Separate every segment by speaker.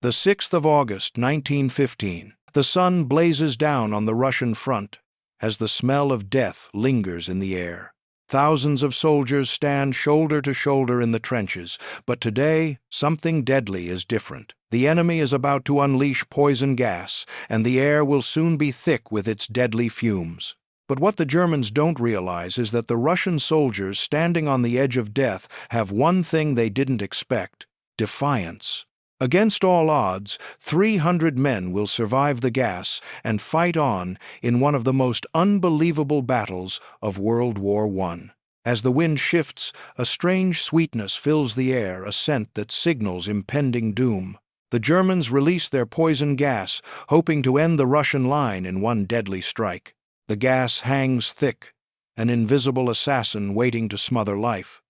Speaker 1: The 6th of August, 1915. The sun blazes down on the Russian front as the smell of death lingers in the air. Thousands of soldiers stand shoulder to shoulder in the trenches, but today something deadly is different. The enemy is about to unleash poison gas, and the air will soon be thick with its deadly fumes. But what the Germans don't realize is that the Russian soldiers standing on the edge of death have one thing they didn't expect: defiance. Against all odds, 300 men will survive the gas and fight on in one of the most unbelievable battles of World War I. As the wind shifts, a strange sweetness fills the air, a scent that signals impending doom. The Germans release their poison gas, hoping to end the Russian line in one deadly strike. The gas hangs thick, an invisible assassin waiting to smother life.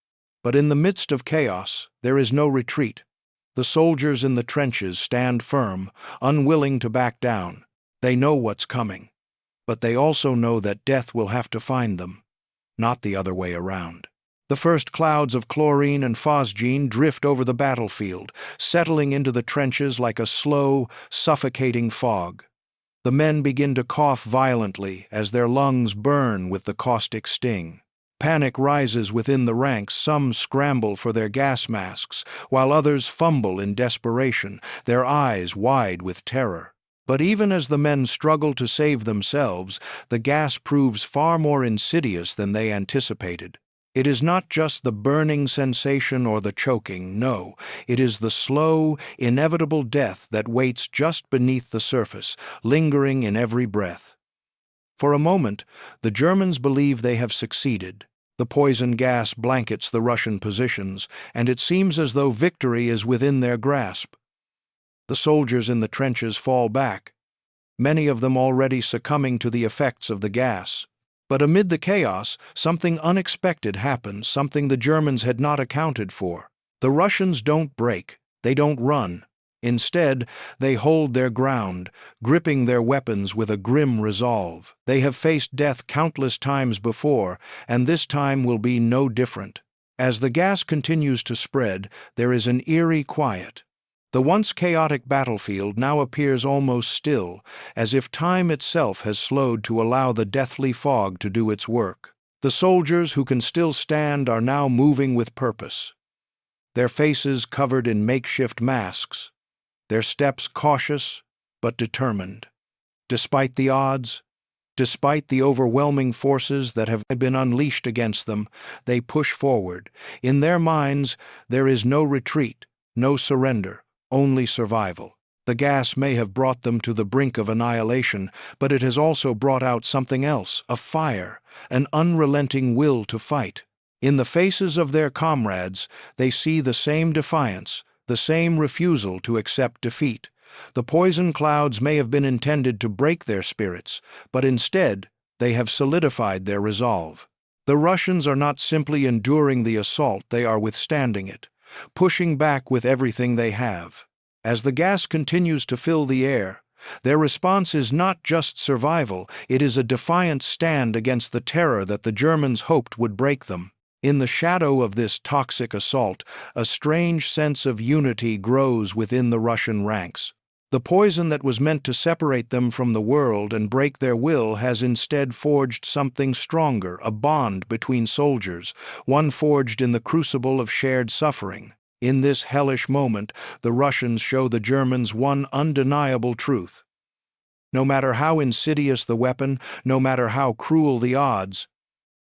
Speaker 1: But in the midst of chaos, there is no retreat. The soldiers in the trenches stand firm, unwilling to back down. They know what's coming, but they also know that death will have to find them, not the other way around. The first clouds of chlorine and phosgene drift over the battlefield, settling into the trenches like a slow, suffocating fog. The men begin to cough violently as their lungs burn with the caustic sting. Panic rises within the ranks. Some scramble for their gas masks, while others fumble in desperation, their eyes wide with terror. But even as the men struggle to save themselves, the gas proves far more insidious than they anticipated. It is not just the burning sensation or the choking, no, it is the slow, inevitable death that waits just beneath the surface, lingering in every breath. For a moment, the Germans believe they have succeeded. The poison gas blankets the Russian positions, and it seems as though victory is within their grasp. The soldiers in the trenches fall back, many of them already succumbing to the effects of the gas. But amid the chaos, something unexpected happens, something the Germans had not accounted for. The Russians don't break, they don't run. Instead, they hold their ground, gripping their weapons with a grim resolve. They have faced death countless times before, and this time will be no different. As the gas continues to spread, there is an eerie quiet. The once chaotic battlefield now appears almost still, as if time itself has slowed to allow the deathly fog to do its work. The soldiers who can still stand are now moving with purpose, their faces covered in makeshift masks, their steps cautious but determined. Despite the odds, despite the overwhelming forces that have been unleashed against them, they push forward. In their minds, there is no retreat, no surrender, only survival. The gas may have brought them to the brink of annihilation, but it has also brought out something else, a fire, an unrelenting will to fight. In the faces of their comrades, they see the same defiance, the same refusal to accept defeat. The poison clouds may have been intended to break their spirits, but instead they have solidified their resolve. The Russians are not simply enduring the assault, they are withstanding it, pushing back with everything they have. As the gas continues to fill the air, their response is not just survival, it is a defiant stand against the terror that the Germans hoped would break them. In the shadow of this toxic assault, a strange sense of unity grows within the Russian ranks. The poison that was meant to separate them from the world and break their will has instead forged something stronger, a bond between soldiers, one forged in the crucible of shared suffering. In this hellish moment, the Russians show the Germans one undeniable truth. No matter how insidious the weapon, no matter how cruel the odds,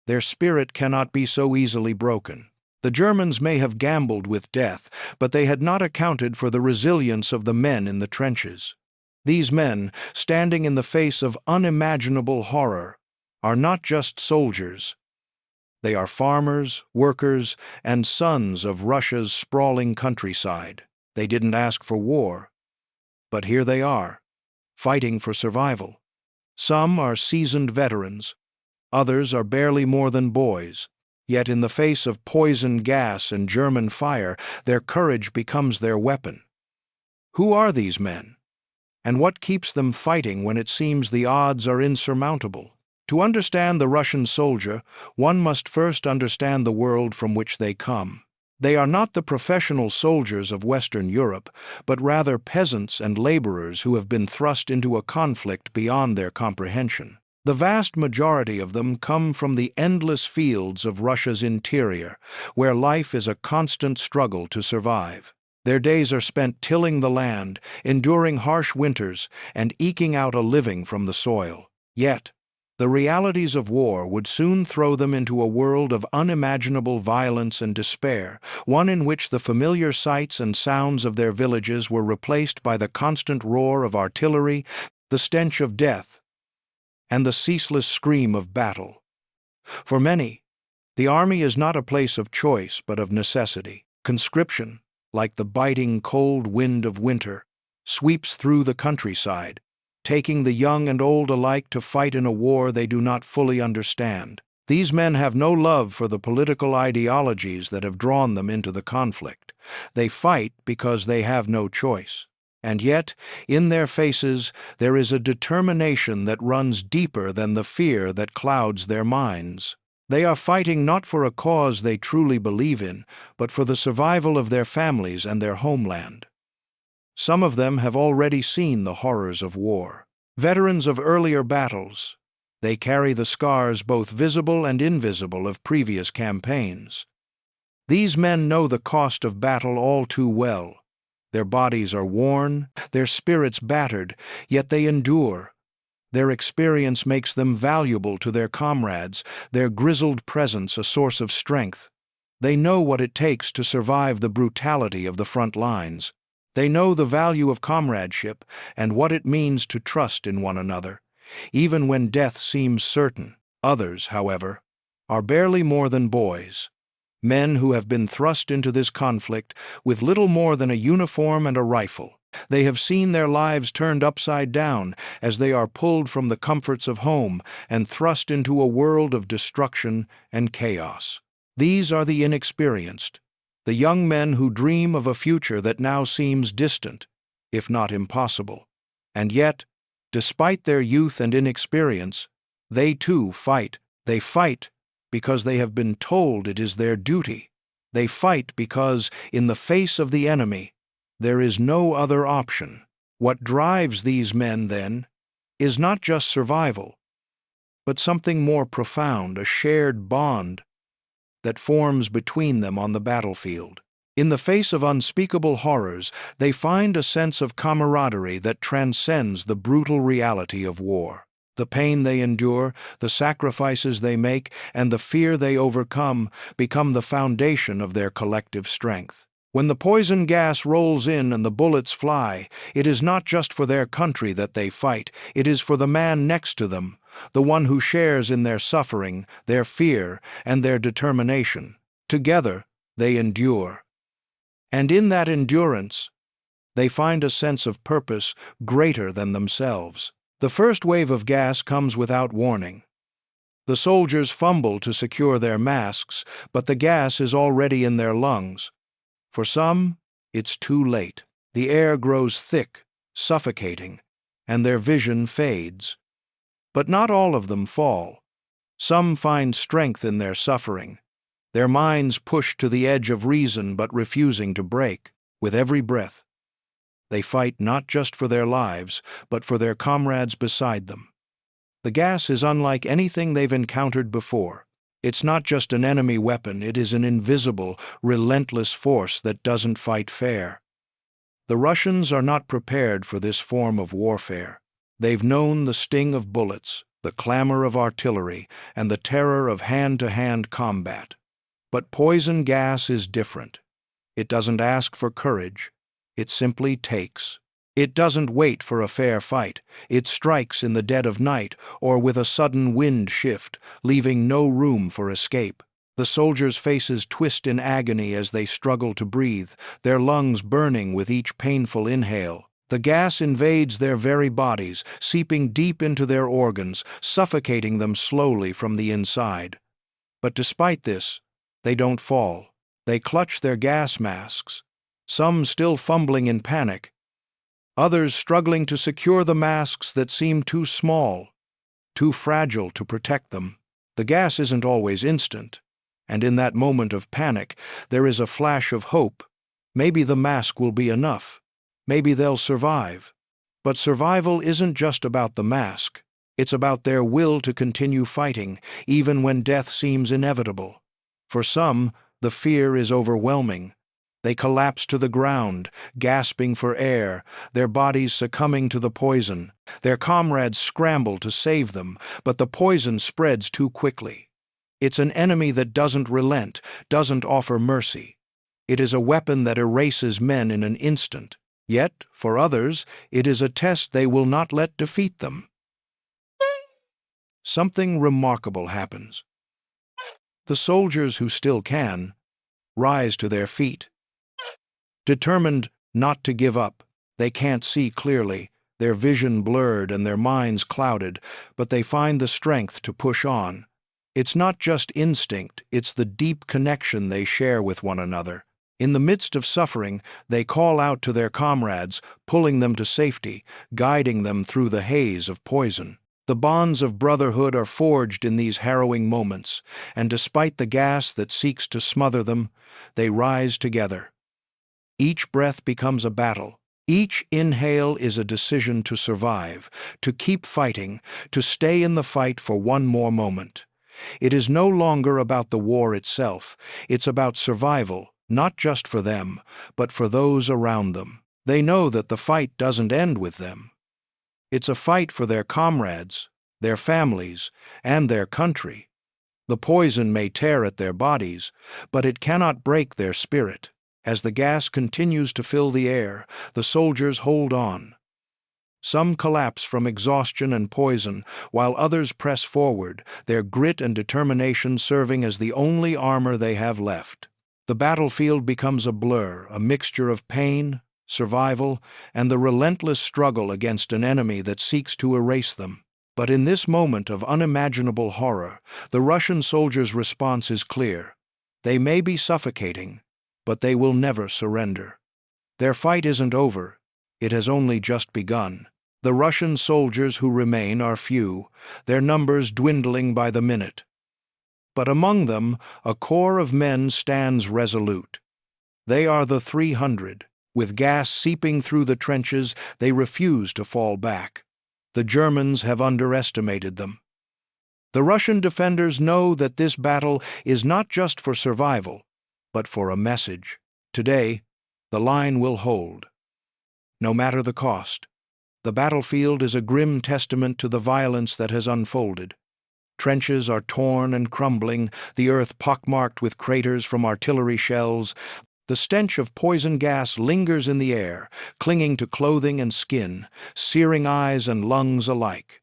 Speaker 1: their spirit cannot be so easily broken. The Germans may have gambled with death, but they had not accounted for the resilience of the men in the trenches. These men, standing in the face of unimaginable horror, are not just soldiers. They are farmers, workers, and sons of Russia's sprawling countryside. They didn't ask for war, but here they are, fighting for survival. Some are seasoned veterans, others are barely more than boys. Yet in the face of poison gas and German fire, their courage becomes their weapon. Who are these men? And what keeps them fighting when it seems the odds are insurmountable? To understand the Russian soldier, one must first understand the world from which they come. They are not the professional soldiers of Western Europe, but rather peasants and laborers who have been thrust into a conflict beyond their comprehension. The vast majority of them come from the endless fields of Russia's interior, where life is a constant struggle to survive. Their days are spent tilling the land, enduring harsh winters, and eking out a living from the soil. Yet, the realities of war would soon throw them into a world of unimaginable violence and despair, one in which the familiar sights and sounds of their villages were replaced by the constant roar of artillery, the stench of death, and the ceaseless scream of battle. For many, the army is not a place of choice but of necessity. Conscription, like the biting cold wind of winter, sweeps through the countryside, taking the young and old alike to fight in a war they do not fully understand. These men have no love for the political ideologies that have drawn them into the conflict. They fight because they have no choice. And yet, in their faces, there is a determination that runs deeper than the fear that clouds their minds. They are fighting not for a cause they truly believe in, but for the survival of their families and their homeland. Some of them have already seen the horrors of war. Veterans of earlier battles, they carry the scars both visible and invisible of previous campaigns. These men know the cost of battle all too well. Their bodies are worn, their spirits battered, yet they endure. Their experience makes them valuable to their comrades, their grizzled presence a source of strength. They know what it takes to survive the brutality of the front lines. They know the value of comradeship and what it means to trust in one another, even when death seems certain. Others, however, are barely more than boys, men who have been thrust into this conflict with little more than a uniform and a rifle. They have seen their lives turned upside down as they are pulled from the comforts of home and thrust into a world of destruction and chaos. These are the inexperienced, the young men who dream of a future that now seems distant, if not impossible. And yet, despite their youth and inexperience, they too fight. They fight because they have been told it is their duty. They fight because, in the face of the enemy, there is no other option. What drives these men, then, is not just survival, but something more profound, a shared bond that forms between them on the battlefield. In the face of unspeakable horrors, they find a sense of camaraderie that transcends the brutal reality of war. The pain they endure, the sacrifices they make, and the fear they overcome become the foundation of their collective strength. When the poison gas rolls in and the bullets fly, it is not just for their country that they fight, it is for the man next to them, the one who shares in their suffering, their fear, and their determination. Together, they endure. And in that endurance, they find a sense of purpose greater than themselves. The first wave of gas comes without warning. The soldiers fumble to secure their masks, but the gas is already in their lungs. For some, it's too late. The air grows thick, suffocating, and their vision fades. But not all of them fall. Some find strength in their suffering, their minds pushed to the edge of reason but refusing to break. With every breath, they fight not just for their lives, but for their comrades beside them. The gas is unlike anything they've encountered before. It's not just an enemy weapon, it is an invisible, relentless force that doesn't fight fair. The Russians are not prepared for this form of warfare. They've known the sting of bullets, the clamor of artillery, and the terror of hand-to-hand combat. But poison gas is different. It doesn't ask for courage, it simply takes. It doesn't wait for a fair fight. It strikes in the dead of night or with a sudden wind shift, leaving no room for escape. The soldiers' faces twist in agony as they struggle to breathe, their lungs burning with each painful inhale. The gas invades their very bodies, seeping deep into their organs, suffocating them slowly from the inside. But despite this, they don't fall. They clutch their gas masks, some still fumbling in panic, others struggling to secure the masks that seem too small, too fragile to protect them. The gas isn't always instant. And in that moment of panic, there is a flash of hope. Maybe the mask will be enough. Maybe they'll survive. But survival isn't just about the mask. It's about their will to continue fighting, even when death seems inevitable. For some, the fear is overwhelming. They collapse to the ground, gasping for air, their bodies succumbing to the poison. Their comrades scramble to save them, but the poison spreads too quickly. It's an enemy that doesn't relent, doesn't offer mercy. It is a weapon that erases men in an instant. Yet, for others, it is a test they will not let defeat them. Something remarkable happens. The soldiers who still can rise to their feet. Determined not to give up, they can't see clearly, their vision blurred and their minds clouded, but they find the strength to push on. It's not just instinct, it's the deep connection they share with one another. In the midst of suffering, they call out to their comrades, pulling them to safety, guiding them through the haze of poison. The bonds of brotherhood are forged in these harrowing moments, and despite the gas that seeks to smother them, they rise together. Each breath becomes a battle. Each inhale is a decision to survive, to keep fighting, to stay in the fight for one more moment. It is no longer about the war itself. It's about survival, not just for them, but for those around them. They know that the fight doesn't end with them. It's a fight for their comrades, their families, and their country. The poison may tear at their bodies, but it cannot break their spirit. As the gas continues to fill the air, the soldiers hold on. Some collapse from exhaustion and poison, while others press forward, their grit and determination serving as the only armor they have left. The battlefield becomes a blur, a mixture of pain, survival, and the relentless struggle against an enemy that seeks to erase them. But in this moment of unimaginable horror, the Russian soldiers' response is clear. They may be suffocating, but they will never surrender. Their fight isn't over, it has only just begun. The Russian soldiers who remain are few, their numbers dwindling by the minute. But among them, a core of men stands resolute. They are the 300. With gas seeping through the trenches, they refuse to fall back. The Germans have underestimated them. The Russian defenders know that this battle is not just for survival, but for a message. Today, the line will hold. No matter the cost. The battlefield is a grim testament to the violence that has unfolded. Trenches are torn and crumbling, the earth pockmarked with craters from artillery shells. The stench of poison gas lingers in the air, clinging to clothing and skin, searing eyes and lungs alike.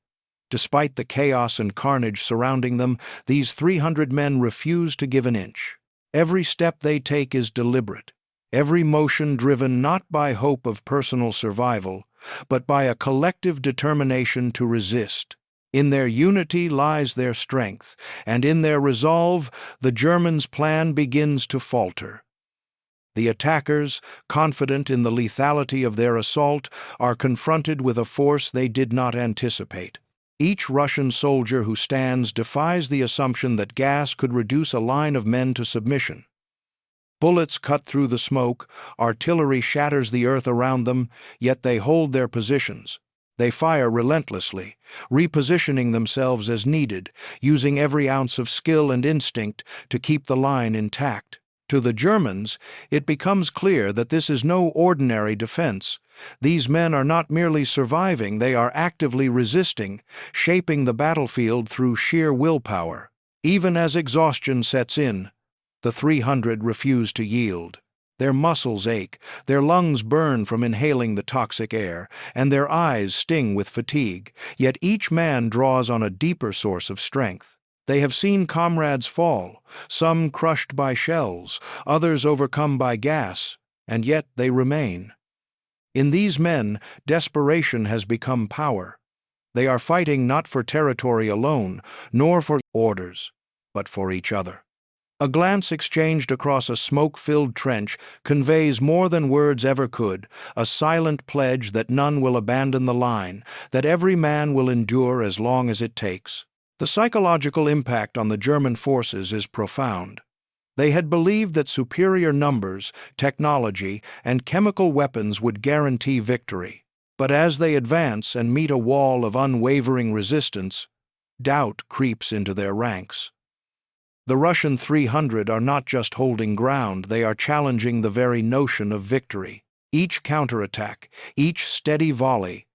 Speaker 1: Despite the chaos and carnage surrounding them, these 300 men refuse to give an inch. Every step they take is deliberate, every motion driven not by hope of personal survival, but by a collective determination to resist. In their unity lies their strength, and in their resolve, the Germans' plan begins to falter. The attackers, confident in the lethality of their assault, are confronted with a force they did not anticipate. Each Russian soldier who stands defies the assumption that gas could reduce a line of men to submission. Bullets cut through the smoke, artillery shatters the earth around them, yet they hold their positions. They fire relentlessly, repositioning themselves as needed, using every ounce of skill and instinct to keep the line intact. To the Germans, it becomes clear that this is no ordinary defense. These men are not merely surviving, they are actively resisting, shaping the battlefield through sheer willpower. Even as exhaustion sets in, the 300 refuse to yield. Their muscles ache, their lungs burn from inhaling the toxic air, and their eyes sting with fatigue, yet each man draws on a deeper source of strength. They have seen comrades fall, some crushed by shells, others overcome by gas, and yet they remain. In these men, desperation has become power. They are fighting not for territory alone, nor for orders, but for each other. A glance exchanged across a smoke-filled trench conveys more than words ever could, a silent pledge that none will abandon the line, that every man will endure as long as it takes. The psychological impact on the German forces is profound. They had believed that superior numbers, technology, and chemical weapons would guarantee victory. But as they advance and meet a wall of unwavering resistance, doubt creeps into their ranks. The Russian 300 are not just holding ground, they are challenging the very notion of victory. Each counterattack, each steady volley,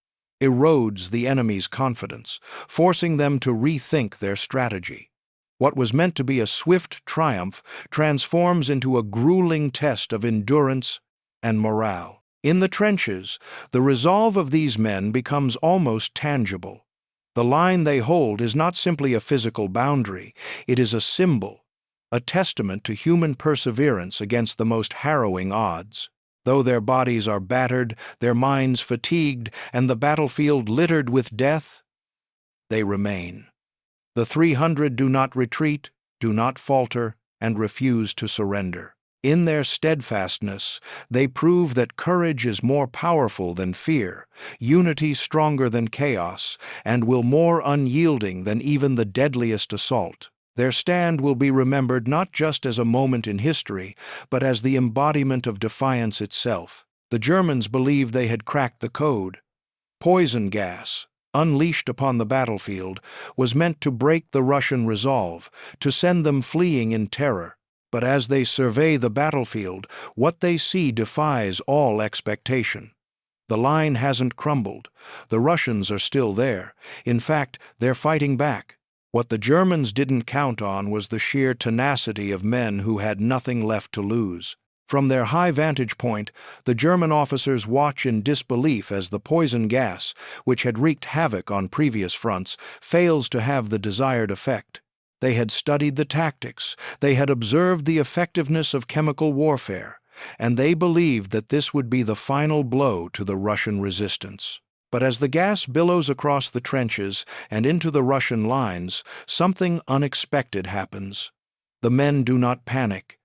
Speaker 1: erodes the enemy's confidence, forcing them to rethink their strategy. What was meant to be a swift triumph transforms into a grueling test of endurance and morale. In the trenches, the resolve of these men becomes almost tangible. The line they hold is not simply a physical boundary, it is a symbol, a testament to human perseverance against the most harrowing odds. Though their bodies are battered, their minds fatigued, and the battlefield littered with death, they remain. The 300 do not retreat, do not falter, and refuse to surrender. In their steadfastness, they prove that courage is more powerful than fear, unity stronger than chaos, and will more unyielding than even the deadliest assault. Their stand will be remembered not just as a moment in history, but as the embodiment of defiance itself. The Germans believed they had cracked the code. Poison gas, unleashed upon the battlefield, was meant to break the Russian resolve, to send them fleeing in terror. But as they survey the battlefield, what they see defies all expectation. The line hasn't crumbled. The Russians are still there. In fact, they're fighting back. What the Germans didn't count on was the sheer tenacity of men who had nothing left to lose. From their high vantage point, the German officers watch in disbelief as the poison gas, which had wreaked havoc on previous fronts, fails to have the desired effect. They had studied the tactics, they had observed the effectiveness of chemical warfare, and they believed that this would be the final blow to the Russian resistance. But as the gas billows across the trenches and into the Russian lines, something unexpected happens. The men do not panic.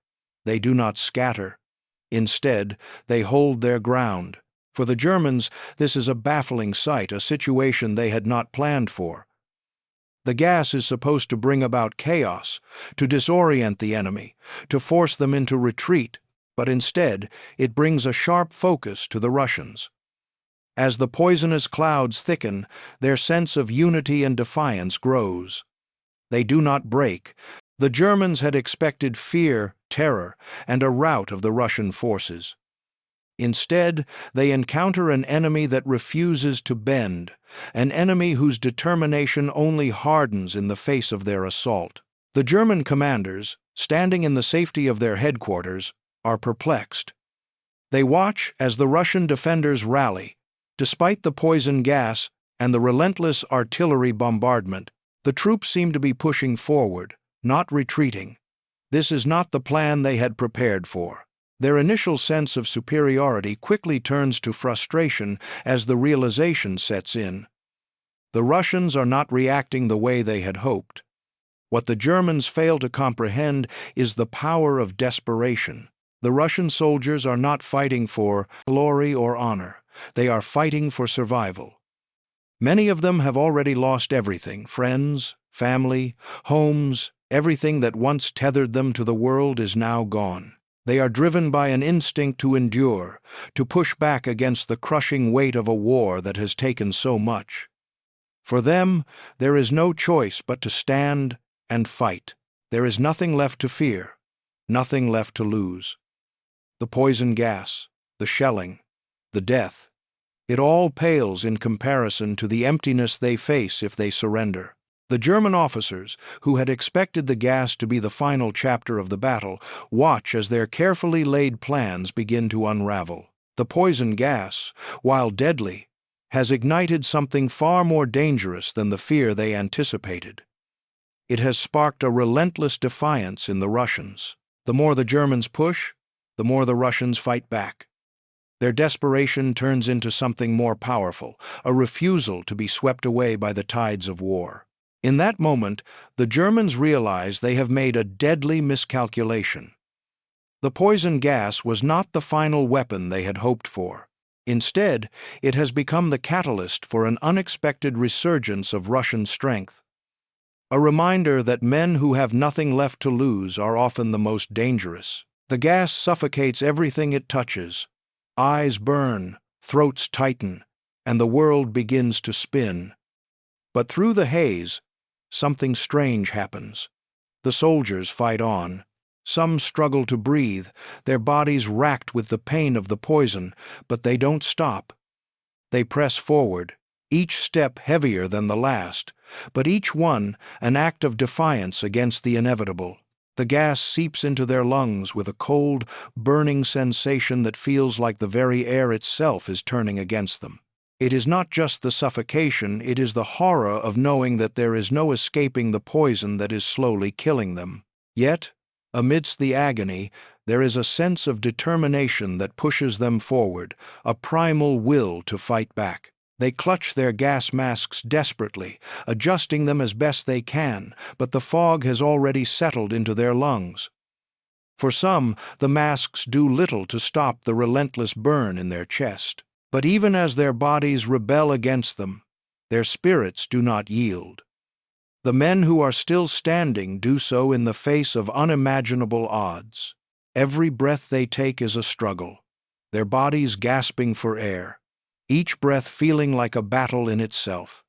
Speaker 1: They do not scatter. Instead, they hold their ground. For the Germans, this is a baffling sight, a situation they had not planned for. The gas is supposed to bring about chaos, to disorient the enemy, to force them into retreat, but instead it brings a sharp focus to the Russians. As the poisonous clouds thicken, their sense of unity and defiance grows. They do not break. The Germans had expected fear, terror, and a rout of the Russian forces. Instead, they encounter an enemy that refuses to bend, an enemy whose determination only hardens in the face of their assault. The German commanders, standing in the safety of their headquarters, are perplexed. They watch as the Russian defenders rally. Despite the poison gas and the relentless artillery bombardment, the troops seem to be pushing forward, not retreating. This is not the plan they had prepared for. Their initial sense of superiority quickly turns to frustration as the realization sets in. The Russians are not reacting the way they had hoped. What the Germans fail to comprehend is the power of desperation. The Russian soldiers are not fighting for glory or honor. They are fighting for survival. Many of them have already lost everything: friends, family, homes. Everything that once tethered them to the world is now gone. They are driven by an instinct to endure, to push back against the crushing weight of a war that has taken so much. For them, there is no choice but to stand and fight. There is nothing left to fear, nothing left to lose. The poison gas, the shelling, the death, it all pales in comparison to the emptiness they face if they surrender. The German officers, who had expected the gas to be the final chapter of the battle, watch as their carefully laid plans begin to unravel. The poison gas, while deadly, has ignited something far more dangerous than the fear they anticipated. It has sparked a relentless defiance in the Russians. The more the Germans push, the more the Russians fight back. Their desperation turns into something more powerful, a refusal to be swept away by the tides of war. In that moment, the Germans realize they have made a deadly miscalculation. The poison gas was not the final weapon they had hoped for. Instead, it has become the catalyst for an unexpected resurgence of Russian strength. A reminder that men who have nothing left to lose are often the most dangerous. The gas suffocates everything it touches. Eyes burn, throats tighten, and the world begins to spin. But through the haze, something strange happens. The soldiers fight on. Some struggle to breathe, their bodies racked with the pain of the poison, but they don't stop. They press forward, each step heavier than the last, but each one an act of defiance against the inevitable. The gas seeps into their lungs with a cold, burning sensation that feels like the very air itself is turning against them. It is not just the suffocation, it is the horror of knowing that there is no escaping the poison that is slowly killing them. Yet, amidst the agony, there is a sense of determination that pushes them forward, a primal will to fight back. They clutch their gas masks desperately, adjusting them as best they can, but the fog has already settled into their lungs. For some, the masks do little to stop the relentless burn in their chest. But even as their bodies rebel against them, their spirits do not yield. The men who are still standing do so in the face of unimaginable odds. Every breath they take is a struggle, their bodies gasping for air, each breath feeling like a battle in itself.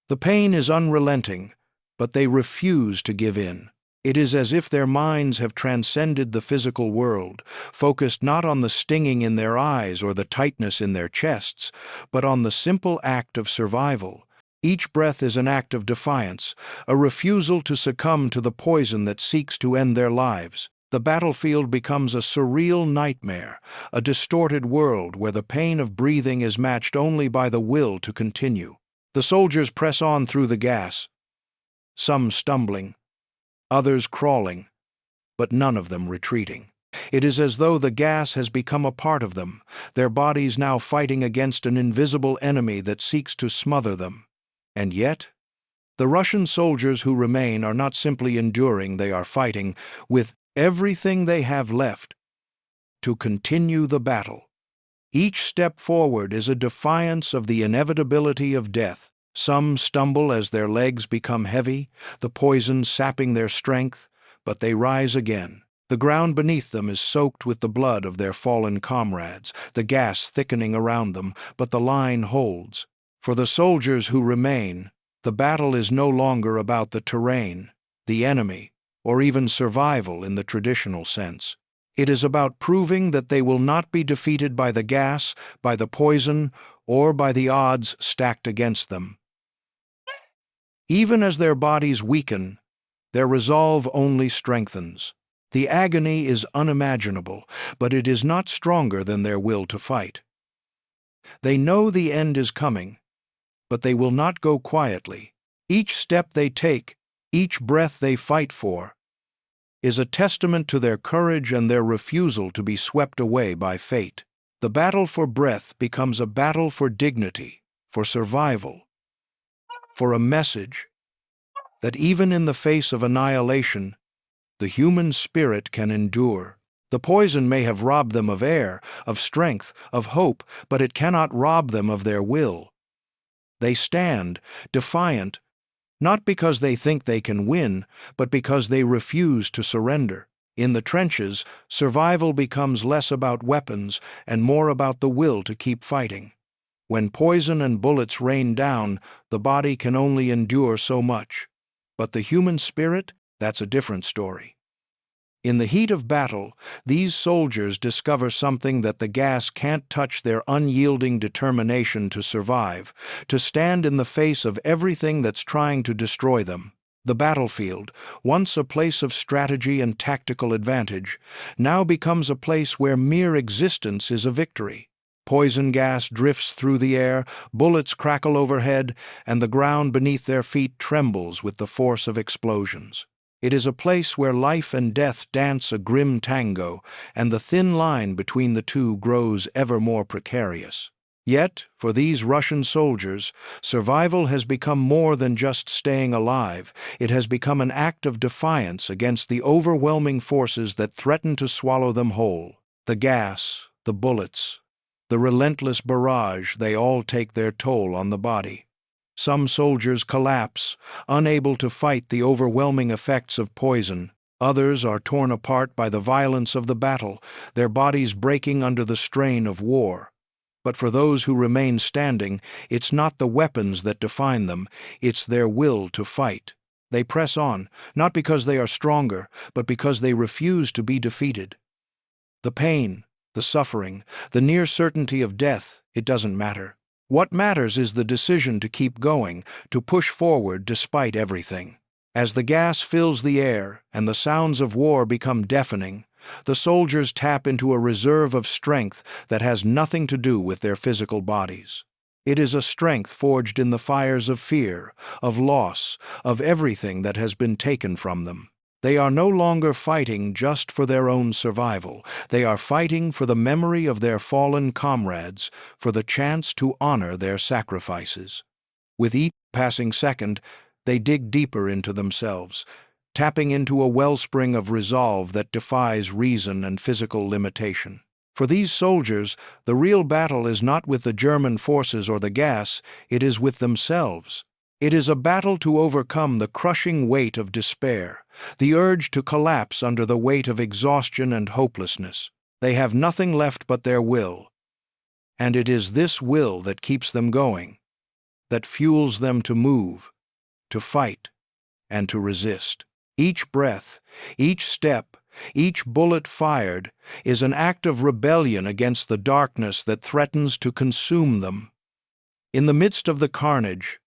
Speaker 1: The pain is unrelenting, but they refuse to give in. It is as if their minds have transcended the physical world, focused not on the stinging in their eyes or the tightness in their chests, but on the simple act of survival. Each breath is an act of defiance, a refusal to succumb to the poison that seeks to end their lives. The battlefield becomes a surreal nightmare, a distorted world where the pain of breathing is matched only by the will to continue. The soldiers press on through the gas, some stumbling, others crawling, but none of them retreating. It is as though the gas has become a part of them, their bodies now fighting against an invisible enemy that seeks to smother them. And yet, the Russian soldiers who remain are not simply enduring, they are fighting with everything they have left to continue the battle. Each step forward is a defiance of the inevitability of death. Some stumble as their legs become heavy, the poison sapping their strength, but they rise again. The ground beneath them is soaked with the blood of their fallen comrades, the gas thickening around them, but the line holds. For the soldiers who remain, the battle is no longer about the terrain, the enemy, or even survival in the traditional sense. It is about proving that they will not be defeated by the gas, by the poison, or by the odds stacked against them. Even as their bodies weaken, their resolve only strengthens. The agony is unimaginable, but it is not stronger than their will to fight. They know the end is coming, but they will not go quietly. Each step they take, each breath they fight for, is a testament to their courage and their refusal to be swept away by fate. The battle for breath becomes a battle for dignity, for survival, for a message that even in the face of annihilation, the human spirit can endure. The poison may have robbed them of air, of strength, of hope, but it cannot rob them of their will. They stand, defiant, not because they think they can win, but because they refuse to surrender. In the trenches, survival becomes less about weapons and more about the will to keep fighting. When poison and bullets rain down, the body can only endure so much. But the human spirit, that's a different story. In the heat of battle, these soldiers discover something that the gas can't touch: their unyielding determination to survive, to stand in the face of everything that's trying to destroy them. The battlefield, once a place of strategy and tactical advantage, now becomes a place where mere existence is a victory. Poison gas drifts through the air, bullets crackle overhead, and the ground beneath their feet trembles with the force of explosions. It is a place where life and death dance a grim tango, and the thin line between the two grows ever more precarious. Yet, for these Russian soldiers, survival has become more than just staying alive. It has become an act of defiance against the overwhelming forces that threaten to swallow them whole. The gas, the bullets, the relentless barrage, they all take their toll on the body. Some soldiers collapse, unable to fight the overwhelming effects of poison. Others are torn apart by the violence of the battle, their bodies breaking under the strain of war. But for those who remain standing, it's not the weapons that define them, it's their will to fight. They press on, not because they are stronger, but because they refuse to be defeated. The pain, the suffering, the near certainty of death, it doesn't matter. What matters is the decision to keep going, to push forward despite everything. As the gas fills the air and the sounds of war become deafening, the soldiers tap into a reserve of strength that has nothing to do with their physical bodies. It is a strength forged in the fires of fear, of loss, of everything that has been taken from them. They are no longer fighting just for their own survival. They are fighting for the memory of their fallen comrades, for the chance to honor their sacrifices. With each passing second, they dig deeper into themselves, tapping into a wellspring of resolve that defies reason and physical limitation. For these soldiers, the real battle is not with the German forces or the gas, it is with themselves. It is a battle to overcome the crushing weight of despair, the urge to collapse under the weight of exhaustion and hopelessness. They have nothing left but their will, and it is this will that keeps them going, that fuels them to move, to fight, and to resist. Each breath, each step, each bullet fired is an act of rebellion against the darkness that threatens to consume them. In the midst of the carnage,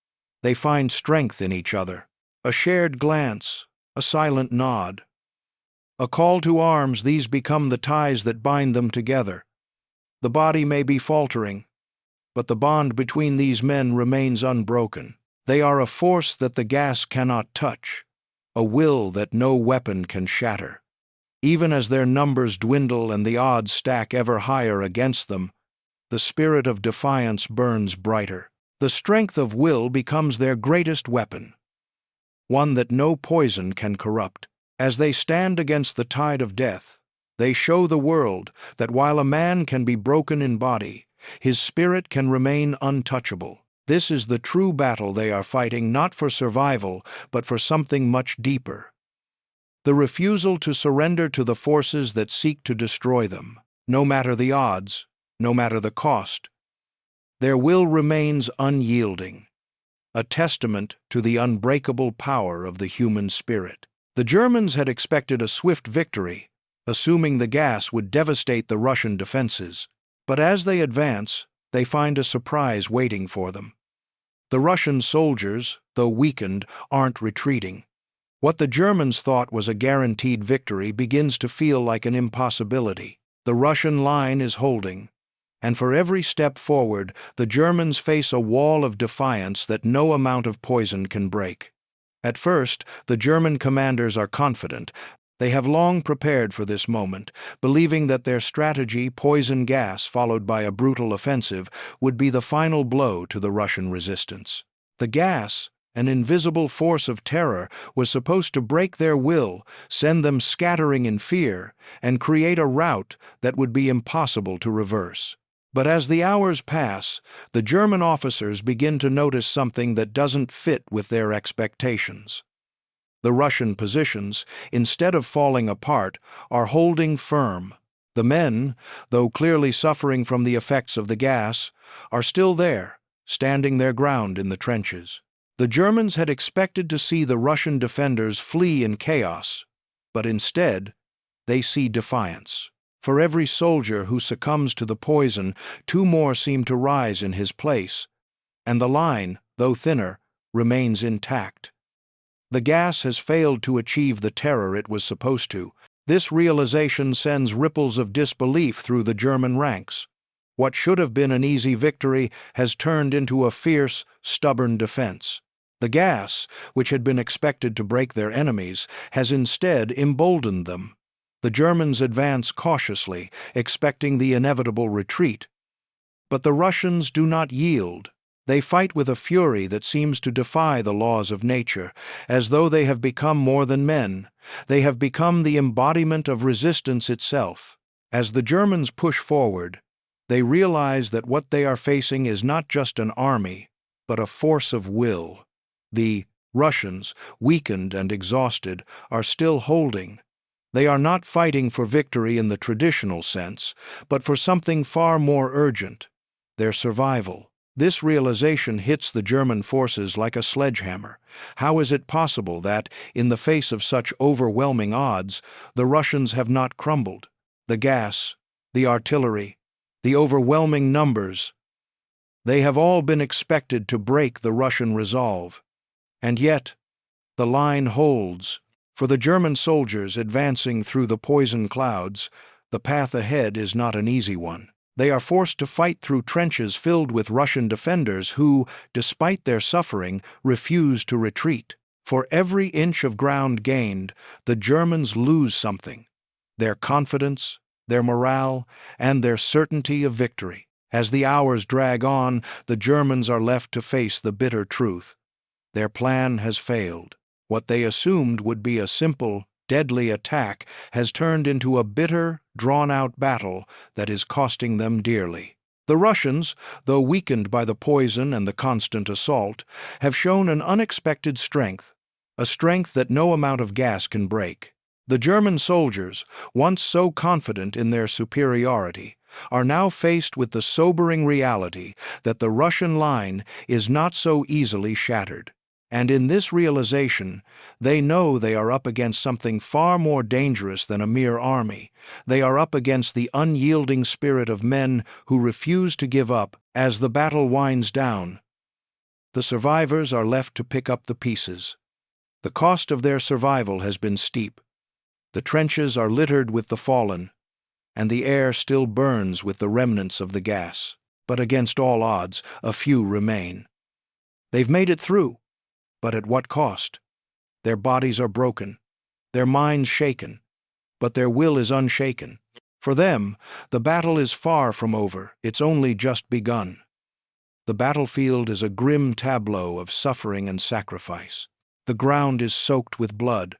Speaker 1: they find strength in each other, a shared glance, a silent nod. A call to arms, these become the ties that bind them together. The body may be faltering, but the bond between these men remains unbroken. They are a force that the gas cannot touch, a will that no weapon can shatter. Even as their numbers dwindle and the odds stack ever higher against them, the spirit of defiance burns brighter. The strength of will becomes their greatest weapon, one that no poison can corrupt. As they stand against the tide of death, they show the world that while a man can be broken in body, his spirit can remain untouchable. This is the true battle they are fighting, not for survival, but for something much deeper. The refusal to surrender to the forces that seek to destroy them, no matter the odds, no matter the cost. Their will remains unyielding, a testament to the unbreakable power of the human spirit. The Germans had expected a swift victory, assuming the gas would devastate the Russian defenses. But as they advance, they find a surprise waiting for them. The Russian soldiers, though weakened, aren't retreating. What the Germans thought was a guaranteed victory begins to feel like an impossibility. The Russian line is holding, and for every step forward, the Germans face a wall of defiance that no amount of poison can break. At first, the German commanders are confident. They have long prepared for this moment, believing that their strategy, poison gas followed by a brutal offensive, would be the final blow to the Russian resistance. The gas, an invisible force of terror, was supposed to break their will, send them scattering in fear, and create a rout that would be impossible to reverse. But as the hours pass, the German officers begin to notice something that doesn't fit with their expectations. The Russian positions, instead of falling apart, are holding firm. The men, though clearly suffering from the effects of the gas, are still there, standing their ground in the trenches. The Germans had expected to see the Russian defenders flee in chaos, but instead, they see defiance. For every soldier who succumbs to the poison, two more seem to rise in his place, and the line, though thinner, remains intact. The gas has failed to achieve the terror it was supposed to. This realization sends ripples of disbelief through the German ranks. What should have been an easy victory has turned into a fierce, stubborn defense. The gas, which had been expected to break their enemies, has instead emboldened them. The Germans advance cautiously, expecting the inevitable retreat. But the Russians do not yield. They fight with a fury that seems to defy the laws of nature, as though they have become more than men. They have become the embodiment of resistance itself. As the Germans push forward, they realize that what they are facing is not just an army, but a force of will. The Russians, weakened and exhausted, are still holding. They are not fighting for victory in the traditional sense, but for something far more urgent: their survival. This realization hits the German forces like a sledgehammer. How is it possible that, in the face of such overwhelming odds, the Russians have not crumbled? The gas, the artillery, the overwhelming numbers, they have all been expected to break the Russian resolve. And yet, the line holds. For the German soldiers advancing through the poison clouds, the path ahead is not an easy one. They are forced to fight through trenches filled with Russian defenders who, despite their suffering, refuse to retreat. For every inch of ground gained, the Germans lose something: their confidence, their morale, and their certainty of victory. As the hours drag on, the Germans are left to face the bitter truth: their plan has failed. What they assumed would be a simple, deadly attack has turned into a bitter, drawn-out battle that is costing them dearly. The Russians, though weakened by the poison and the constant assault, have shown an unexpected strength, a strength that no amount of gas can break. The German soldiers, once so confident in their superiority, are now faced with the sobering reality that the Russian line is not so easily shattered. And in this realization, they know they are up against something far more dangerous than a mere army. They are up against the unyielding spirit of men who refuse to give up. As the battle winds down, the survivors are left to pick up the pieces. The cost of their survival has been steep. The trenches are littered with the fallen, and the air still burns with the remnants of the gas. But against all odds, a few remain. They've made it through. But at what cost? Their bodies are broken, their minds shaken, but their will is unshaken. For them, the battle is far from over. It's only just begun. The battlefield is a grim tableau of suffering and sacrifice. The ground is soaked with blood,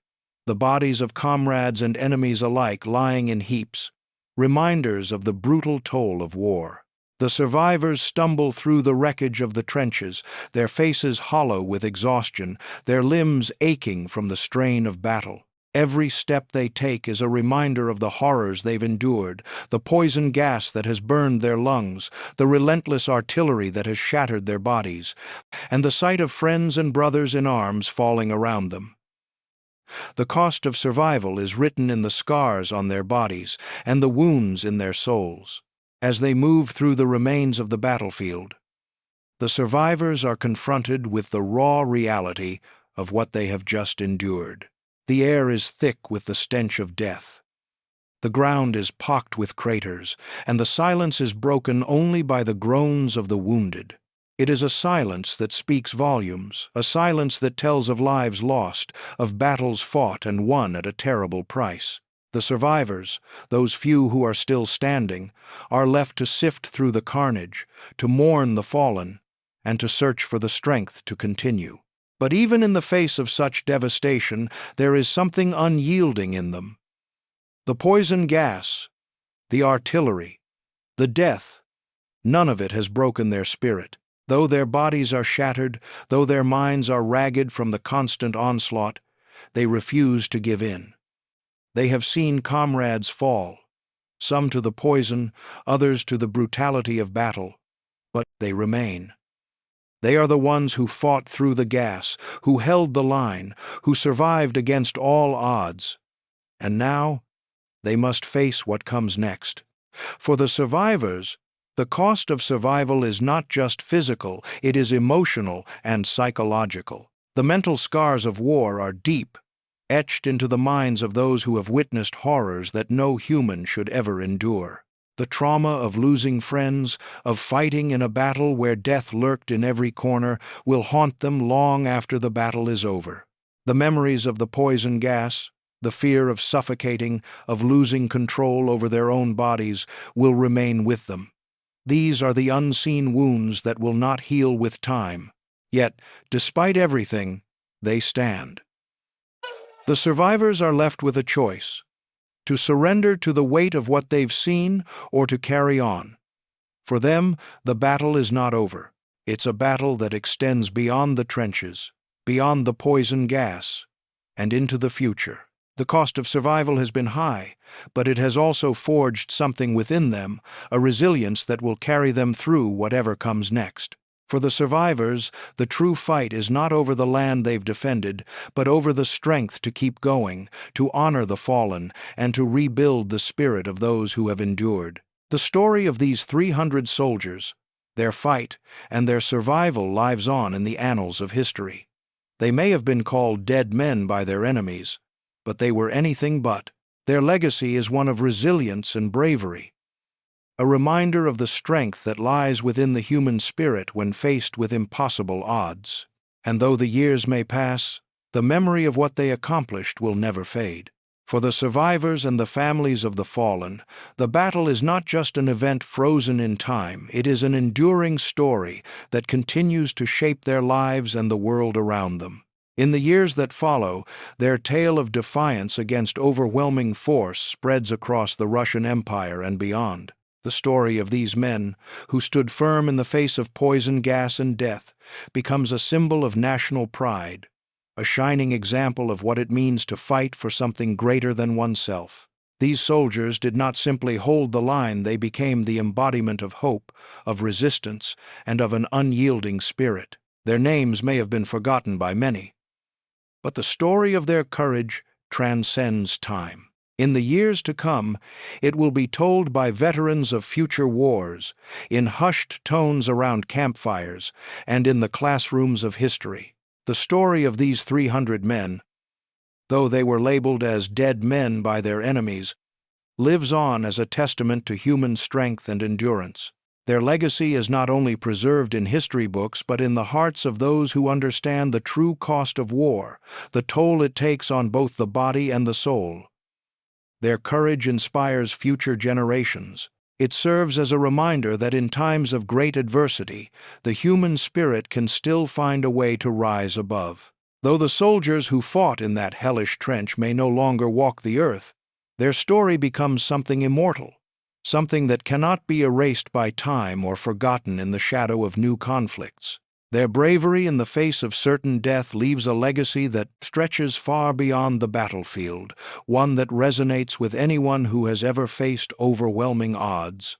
Speaker 1: the bodies of comrades and enemies alike lying in heaps, reminders of the brutal toll of war. The survivors stumble through the wreckage of the trenches, their faces hollow with exhaustion, their limbs aching from the strain of battle. Every step they take is a reminder of the horrors they've endured: the poison gas that has burned their lungs, the relentless artillery that has shattered their bodies, and the sight of friends and brothers in arms falling around them. The cost of survival is written in the scars on their bodies and the wounds in their souls. As they move through the remains of the battlefield, the survivors are confronted with the raw reality of what they have just endured. The air is thick with the stench of death. The ground is pocked with craters, and the silence is broken only by the groans of the wounded. It is a silence that speaks volumes, a silence that tells of lives lost, of battles fought and won at a terrible price. The survivors, those few who are still standing, are left to sift through the carnage, to mourn the fallen, and to search for the strength to continue. But even in the face of such devastation, there is something unyielding in them. The poison gas, the artillery, the death, none of it has broken their spirit. Though their bodies are shattered, though their minds are ragged from the constant onslaught, they refuse to give in. They have seen comrades fall, some to the poison, others to the brutality of battle, but they remain. They are the ones who fought through the gas, who held the line, who survived against all odds. And now, they must face what comes next. For the survivors, the cost of survival is not just physical, it is emotional and psychological. The mental scars of war are deep, etched into the minds of those who have witnessed horrors that no human should ever endure. The trauma of losing friends, of fighting in a battle where death lurked in every corner, will haunt them long after the battle is over. The memories of the poison gas, the fear of suffocating, of losing control over their own bodies, will remain with them. These are the unseen wounds that will not heal with time. Yet, despite everything, they stand. The survivors are left with a choice: to surrender to the weight of what they've seen or to carry on. For them, the battle is not over. It's a battle that extends beyond the trenches, beyond the poison gas, and into the future. The cost of survival has been high, but it has also forged something within them, a resilience that will carry them through whatever comes next. For the survivors, the true fight is not over the land they've defended, but over the strength to keep going, to honor the fallen, and to rebuild the spirit of those who have endured. The story of these 300 soldiers, their fight, and their survival lives on in the annals of history. They may have been called dead men by their enemies, but they were anything but. Their legacy is one of resilience and bravery, a reminder of the strength that lies within the human spirit when faced with impossible odds. And though the years may pass, the memory of what they accomplished will never fade. For the survivors and the families of the fallen, the battle is not just an event frozen in time, it is an enduring story that continues to shape their lives and the world around them. In the years that follow, their tale of defiance against overwhelming force spreads across the Russian Empire and beyond. The story of these men, who stood firm in the face of poison gas and death, becomes a symbol of national pride, a shining example of what it means to fight for something greater than oneself. These soldiers did not simply hold the line, they became the embodiment of hope, of resistance, and of an unyielding spirit. Their names may have been forgotten by many, but the story of their courage transcends time. In the years to come, it will be told by veterans of future wars, in hushed tones around campfires, and in the classrooms of history. The story of these 300 men, though they were labeled as dead men by their enemies, lives on as a testament to human strength and endurance. Their legacy is not only preserved in history books but in the hearts of those who understand the true cost of war, the toll it takes on both the body and the soul. Their courage inspires future generations. It serves as a reminder that in times of great adversity, the human spirit can still find a way to rise above. Though the soldiers who fought in that hellish trench may no longer walk the earth, their story becomes something immortal, something that cannot be erased by time or forgotten in the shadow of new conflicts. Their bravery in the face of certain death leaves a legacy that stretches far beyond the battlefield, one that resonates with anyone who has ever faced overwhelming odds.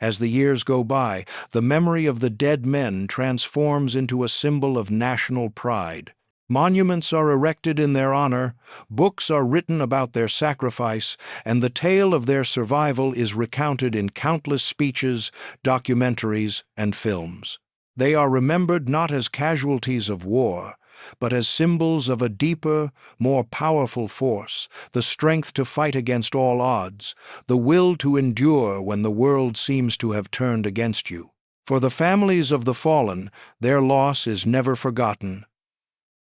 Speaker 1: As the years go by, the memory of the dead men transforms into a symbol of national pride. Monuments are erected in their honor, books are written about their sacrifice, and the tale of their survival is recounted in countless speeches, documentaries, and films. They are remembered not as casualties of war, but as symbols of a deeper, more powerful force, the strength to fight against all odds, the will to endure when the world seems to have turned against you. For the families of the fallen, their loss is never forgotten,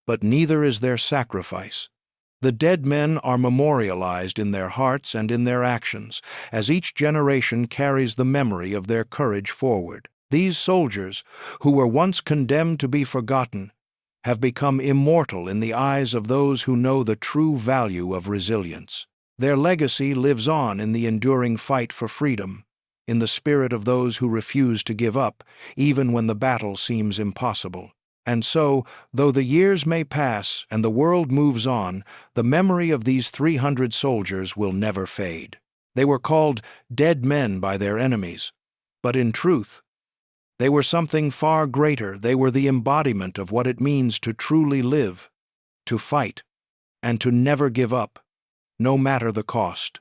Speaker 1: but neither is their sacrifice. The dead men are memorialized in their hearts and in their actions, as each generation carries the memory of their courage forward. These soldiers, who were once condemned to be forgotten, have become immortal in the eyes of those who know the true value of resilience. Their legacy lives on in the enduring fight for freedom, in the spirit of those who refuse to give up, even when the battle seems impossible. And so, though the years may pass and the world moves on, the memory of these 300 soldiers will never fade. They were called dead men by their enemies, but in truth, they were something far greater. They were the embodiment of what it means to truly live, to fight, and to never give up, no matter the cost.